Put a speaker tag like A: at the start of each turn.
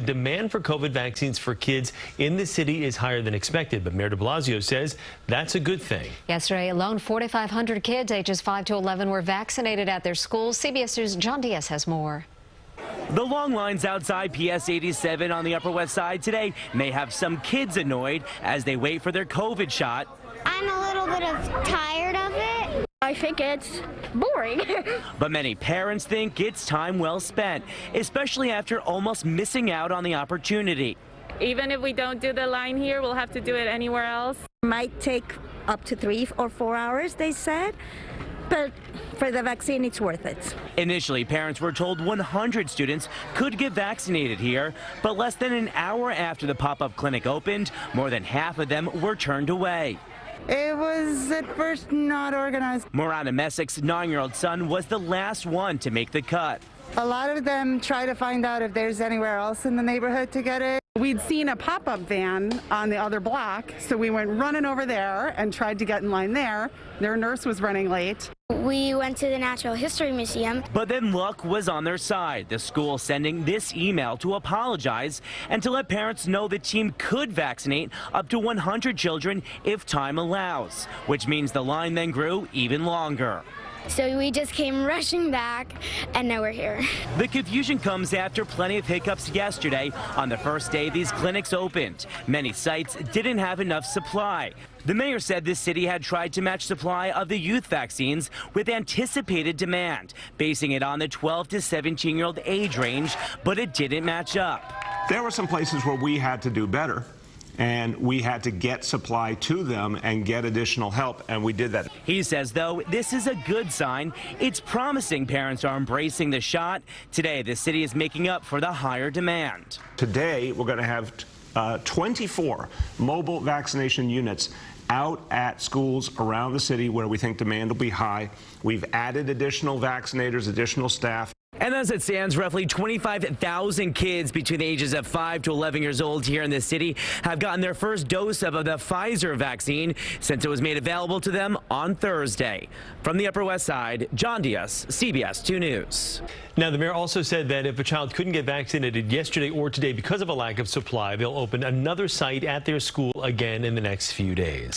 A: demand for COVID vaccines for kids in the city is higher than expected, but Mayor de Blasio says that's a good thing.
B: Yesterday alone, 4,500 kids ages 5 to 11 were vaccinated at their schools. CBS News' John Diaz has more.
C: The long lines outside PS 87 on the Upper West Side today may have some kids annoyed as they wait for their COVID shot.
D: I'm a little bit tired of it.
E: I think it's boring.
C: But many parents think it's time well spent, especially after almost missing out on the opportunity.
F: Even if we don't do the line here, we'll have to do it anywhere else.
E: Might take up to 3 or 4 hours, they said. But for the vaccine, it's worth it.
C: Initially, parents were told 100 students could get vaccinated here, but less than an hour after the pop-up clinic opened, more than half of them were turned away.
G: It was at first not organized.
C: Morana Messick's 9-year-old son was the last one to make the cut.
G: A lot of them try to find out if there's anywhere else in the neighborhood to get it.
H: We'd seen a pop-up van on the other block, so we went running over there and tried to get in line there. Their nurse was running late.
D: We went to the Natural History Museum.
C: But then luck was on their side. The school sending this email to apologize and to let parents know the team could vaccinate up to 100 children if time allows, which means the line then grew even longer.
D: So we just came rushing back, and now we're here.
C: The confusion comes after plenty of hiccups yesterday on the first day these clinics opened. Many sites didn't have enough supply. The mayor said this city had tried to match supply of the youth vaccines with anticipated demand, basing it on the 12 to 17-year-old age range, but it didn't match up.
I: There were some places where we had to do better, and we had to get supply to them and get additional help, and we did that.
C: He says, though, this is a good sign. It's promising parents are embracing the shot. Today, the city is making up for the higher demand.
I: Today, we're going to have 24 mobile vaccination units out at schools around the city where we think demand will be high. We've added additional vaccinators, additional staff.
C: And as it stands, roughly 25,000 kids between the ages of 5 to 11 years old here in the city have gotten their first dose of the Pfizer vaccine since it was made available to them on Thursday. From the Upper West Side, John Diaz, CBS 2 News.
A: Now, the mayor also said that if a child couldn't get vaccinated yesterday or today because of a lack of supply, they'll open another site at their school again in the next few days.